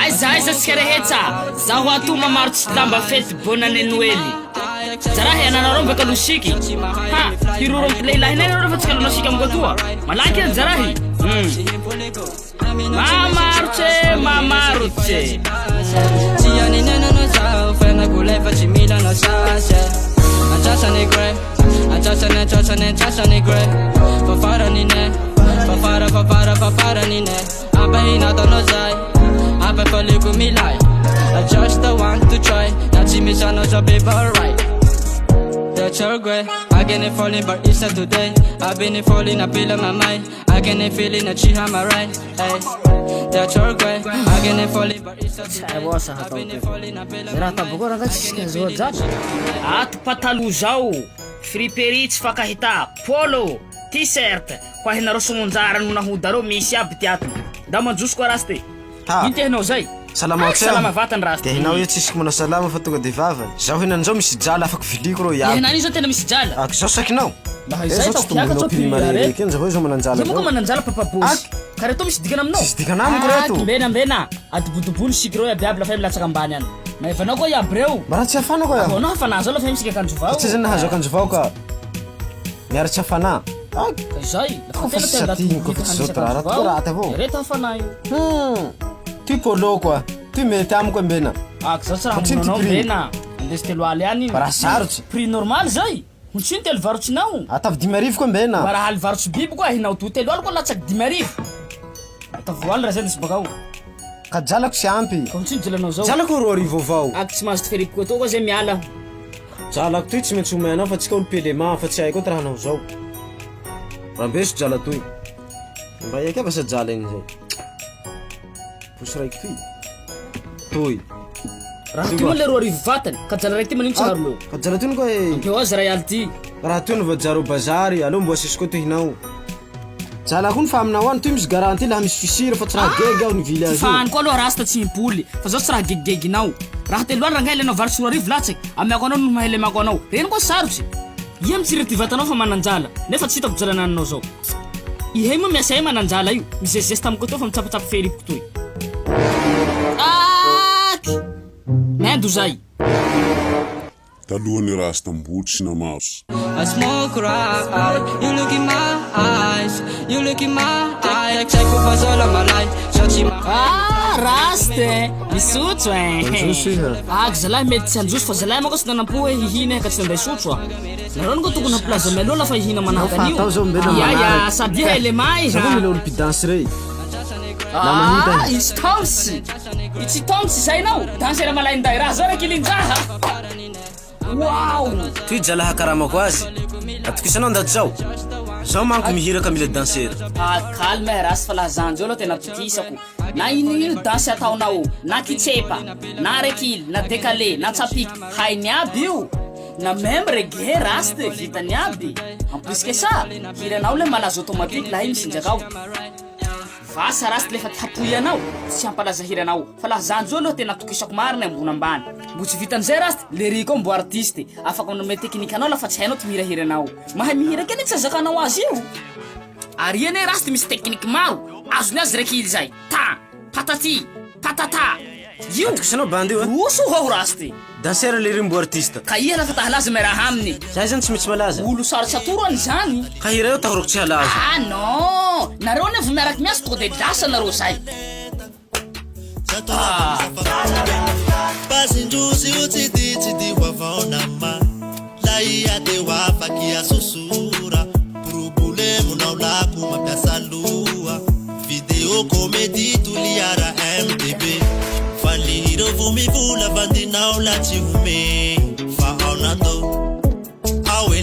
Aiza sikerehetsa zaho ato mamarotsy lamba fety bonane Noely zaraha yananaromba kalusiky ha hiroro lehilahy neny rô fa tsika nosika amgotoa malaky zarahi mamarotsy tiani nena no zao fena kulefa chimila no sase achasane gre achasane gre fafara nine fafara nine abahina no zai abe faliku milai I just want to try not to miss another baby alright that's your great I can't falling but it's not today I've been falling I feel in my mind I can't feeling that she have my right hey that's your great I can't falling but it's not today I've been falling I feel in my mind ato patalo zao friperi tsy fakahita polo t-shirt kwa hinaro sumunjara nuna hudaro misy aby tiato da manjusco araste intenao zay salama vatan rast tehinao io tsisy mana salama fa tonga de vava zaho hinanjao misy jala afaka viliko ro ya hinani zao tena misy jala ak zao sakinao zay to kiaka to primary ken zao zo mananjala zao mananjala papa boss kare to misy dikana aminao dikana amiko reto mbena adubudubul sikro ya biabla fa latsaka ambany an na ifanao ko ya breu bara tsy afana ko ya no afana zao la fa misy kanjo vao tsy zana hazo kanjo vao ka miara tsy afana zay reto afana tu polo quoi tu mety amiko mbena zao tsara munao mbena ndestelo ali ani bara sarotsy prix normal zay huntsiny telo varotsinao atavy 10,000 ko mbena bara haly varotsy biby ko hinao to telo ali ko latsaky 10,000 atavy ali raha nisy bakao ka jalako sy ampy huntsiny jelanao zao jalako ro rivo vao tsy mahazo teferipo to ko zay miala jalako toy tsy maintsy omenao fa tsika olo pelema fa tsy haiko ty rahanao zao rambeso jala toy mba eky ava sa jala igny zay posy raiky fi toy raha ty moa le roa rivo vatany ka jala raiky ty manino tsy haroleo ka jala toy ko e keo azy raha yaly ty raha toy nova jaro bazary alo mbo asisy ko tohinao jala ko ny fa aminao any toy misy garantie laha misy fisira fa tsy raha gege ao ny vily azy fany ko aloha rasta tsy impoly fa zao tsy raha gegeginao raha telo any raha ngahilenao varotsy roa rivo latsaky amiako anao no mahelemako anao reny koa sarotsy iha mitsiry ty vatanao fa mananjala nefa tsy hitako jala naninao zao ihay moa miasa hay mananjala io mizezesta amiko to fa mitsapatsapo feripoko toy mendo zay talohany rastam-bolo sy namaso I smoke right you look in my eyes you look in my eyes check up as all of my life touch my raste misotso zalahy mety tsy anjoso fa zalahy mako tsy nanampo hoe hihina ka tsy nanday sotso nareo ko tokony plaza meloa lafa hihina manahaka sady elemay mila olo pidanse rey izy tomsy itsy tomsy zay nao dansera malainday raha zao rakilinjaha wow toy jalaha karamako azy atokisanao ndaty zao manko mihiraka mila dansera calme rasy fa laha zanjy eo aloha tena tokisako na ino dansy ataonao na kitsepa na rekily na dekale na tsapiky hainy aby io na même reggae rasy de vitany aby en plus que ça hiranao le malazo automatique laha misinjakao vasa rasy lefa tapoyanao tsy ampalaza hiranao fa laha zanjy eo aloha tena tokisako marina ambony ambany mbo tsy vitan'izay rasy le riko mbo artiste afaka manome teknikanao lafa tsy hainao ty mirahiranao mahay mihira keny tsy azakanao azy io ary iany rasy ty misy tekniky maro azony azy rekily zay ta patati patata io atokisanao bandy io oso ho rasy ty dansera le rimbo artiste ka iha lafa tahalaza meraha aminy zay zany tsy maintsy malaza olo sarotsy atoro any zany ka hira eo tahoroko tsy halaza non nareo nefa miaraky miasa tonga de lasa nareo zay pasindrozy io tsy di hoavao nama la ia de hoafaky asosora problemonao lako mampiasa loha vidéo comédie Toliara MTB falireo vo mivola vandinao la tsy home fa ao natao ao